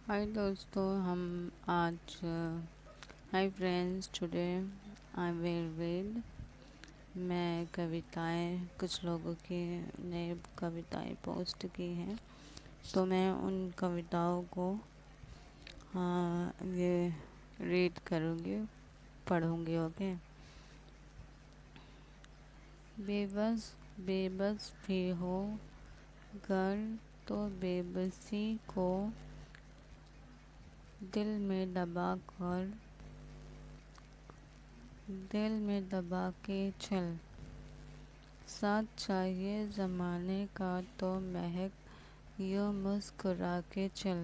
High دوستو، ہم آج high friends today I will read میں کویتائیں کچھ لوگوں کی نئے کویتائیں پوسٹ کی ہیں، تو میں ان کویتاؤں کو یہ ریڈ کروں گی، پڑھوں گی. اوکے. بے بس بھی ہو گر تو بے بسی کو دل میں دبا کے چل، ساتھ چاہیے زمانے کا تو مہک یوں مسکرا کے چل.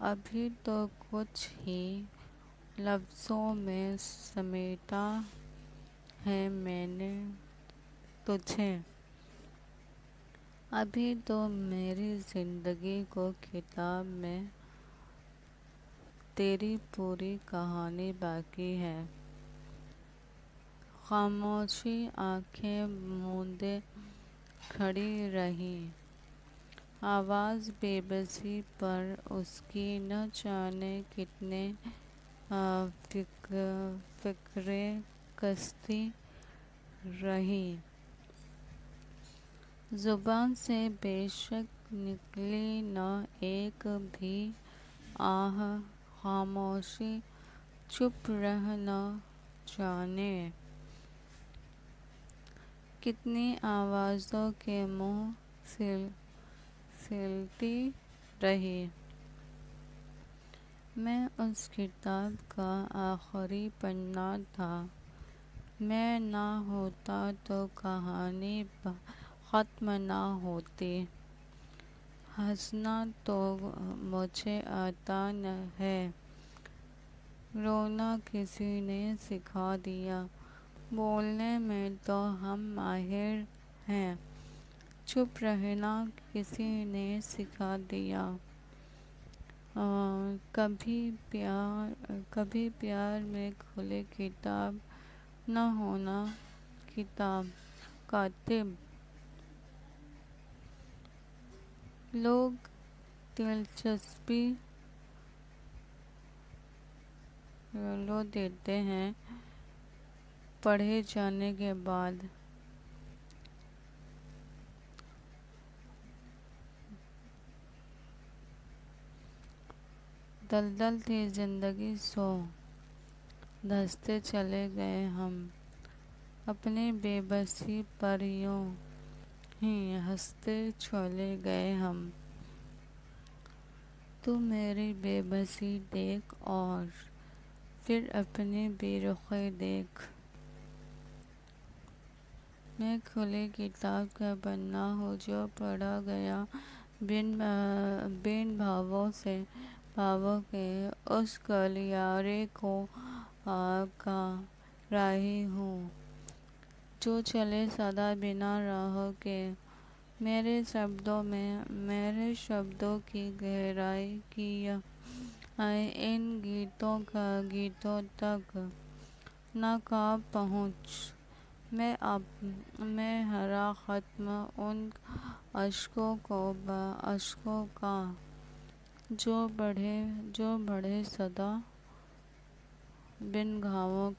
ابھی تو کچھ ہی لفظوں میں سمیٹا ہے میں نے تجھے، ابھی تو میری زندگی کو کتاب میں تیری پوری کہانی باقی ہے. خاموشی آنکھیں موندے کھڑی رہی، آواز بے بسی پر اس کی نہ جانے کتنے فقرے کستی رہی. زباں سے بے شک نکلی نہ ایک بھی آہ، خاموشی چپ رہ نہ جانے کتنی آوازوں کے منہ سلتی رہی. میں اس کتاب کا آخری پنہ تھا، میں نہ ہوتا تو کہانی ختم نہ ہوتی. ہنسنا تو مجھے آتا ہے، رونا کسی نے سکھا دیا، بولنے میں تو ہم ماہر ہیں، چپ رہنا کسی نے سکھا دیا. کبھی پیار میں کھلے کتاب نہ ہونا کاتب. لوگ دلچسپی لو دیتے ہیں پڑھے جانے کے بعد. دلدل تھی زندگی سو دھستے چلے گئے ہم، اپنی بے بسی پر یوں ہی ہنستے چلے گئے ہم. تو میری بے بسی دیکھ اور پھر اپنی بے رخی دیکھ. میں کھلی کتاب کا پنہ ہوں جو پڑھا گیا بن بھاووں کے اس گلیارے کا راہی ہوں جو چلے سدا بنا راہوں کے. میرے شبدوں کی گہرائی کی ان گیتوں تک ناکاب پہنچ. میں ہرا ختم ان اشکوں کا جو بڑھے سدا بن گھاووں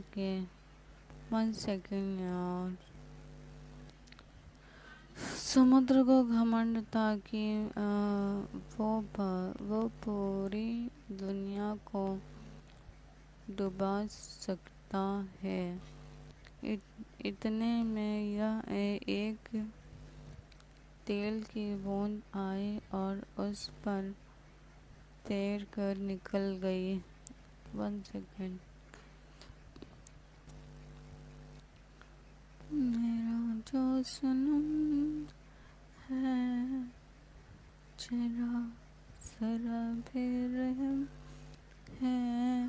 کے. 1 سیکنڈ یار. سمندر کو گھمنڈ تھا کہ وہ پوری دنیا کو ڈبا سکتا ہے، اتنے میں یہ ایک تیل کی بوند آئی اور اس پر تیر کر نکل گئی. 1 سیکنڈ. میرا جو صنم ہے ذرا بھی رحم ہے،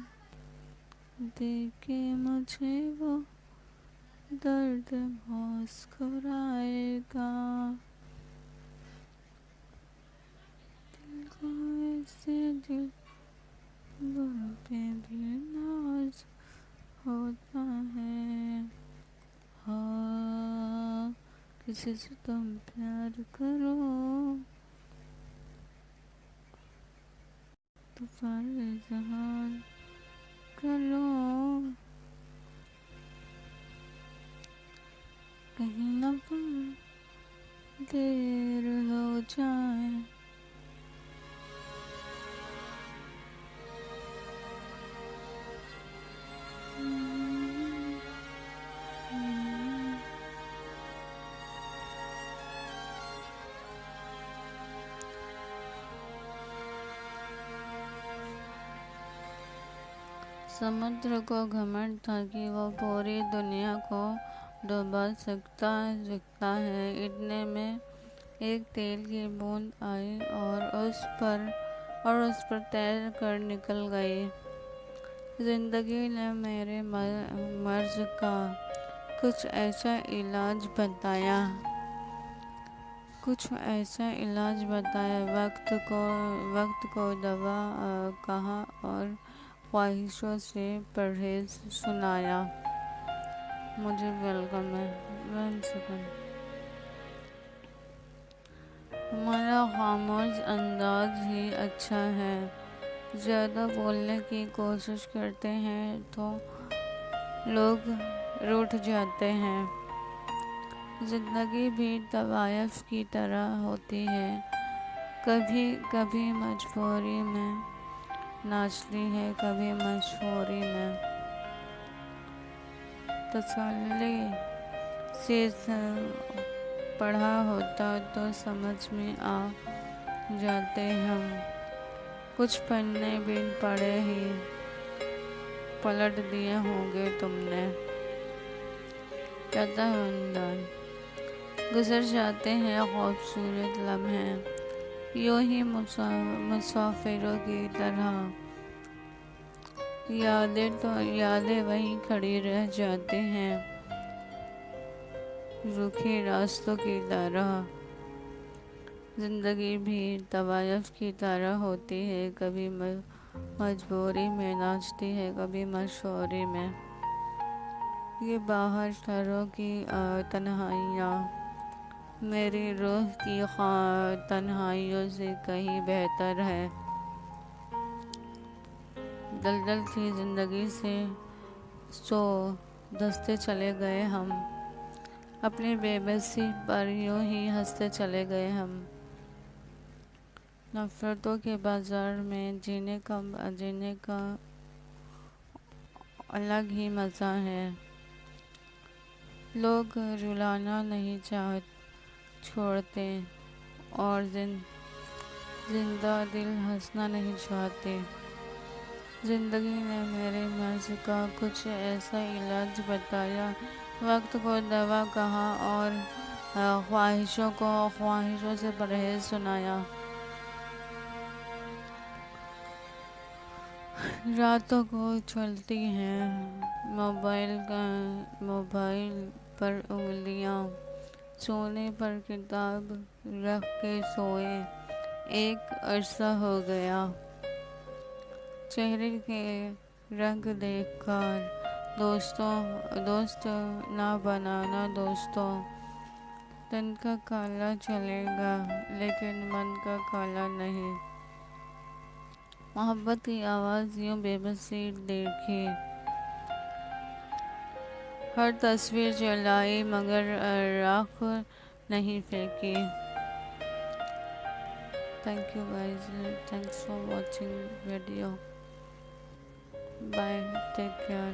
دے کے مجھے وہ درد مسکرائے گا. دل کو ایسے دل بر پہ بھی ناز ہوتا ہے، کہ किसी से तुम प्यार करो तो सारे जहान करो, कहीं ना देर हो जाए। समुद्र को घमंड था कि वो पूरी दुनिया को डुबा सकता है। इतने में एक तेल की बूंद आई और उस पर तैर कर निकल गई। जिंदगी ने मेरे मर्ज का कुछ ऐसा इलाज बताया, वक्त को दवा कहा और ख्वाहिशों से परहेज सुनाया। मुझे वेलकम है 1 सेकंड। हमारा खामोश अंदाज ही अच्छा है। ज़्यादा बोलने की कोशिश करते हैं तो लोग रूठ जाते हैं। जिंदगी भी तवायफ की तरह होती है, कभी कभी मजबूरी में नाचती है, कभी मशहूरी में। तसल्ली से पढ़ा होता तो समझ में आ जाते हम। कुछ पन्ने बिन पढ़े ही पलट दिए होंगे तुमने। गुजर जाते हैं खूबसूरत लम्हे यूं ही मुसाफिरों की तरह। यादें वहीं खड़ी रह जाती हैं रूखी रास्तों की तरह। जिंदगी भी तवायफ की तरह होती है, कभी मजबूरी में नाचती है, कभी मशहूरी में। ये बाहर शहरों की तन्हाइयाँ मेरी रूह की तन्हाइयों से कहीं बेहतर है। दलदल की जिंदगी से सो धंसते चले गए हम, अपनी बेबसी पर यूं ही हंसते चले गए हम। नफरतों के बाजार में जीने का अलग ही मज़ा है। लोग रुलाना नहीं छोड़ते और जिंदा दिल हंसना नहीं चाहते। जिंदगी ने मेरे मर्ज का कुछ ऐसा इलाज बताया, वक्त को दवा कहा और ख्वाहिशों से परहेज सुनाया। रातों को चलती हैं मोबाइल पर उंगलियां, सोने पर किताब रख के सोए एक अरसा हो गया। चेहरे के रंग देखकर दोस्त ना बनाना दोस्तों। तन का काला चलेगा लेकिन मन का काला नहीं। मोहब्बत की आवाज़ यूं बेबसी देखी, हर तस्वीर जलाई मगर राख नहीं फेंकी। Thank you guys, thanks for watching video. Bye, take care.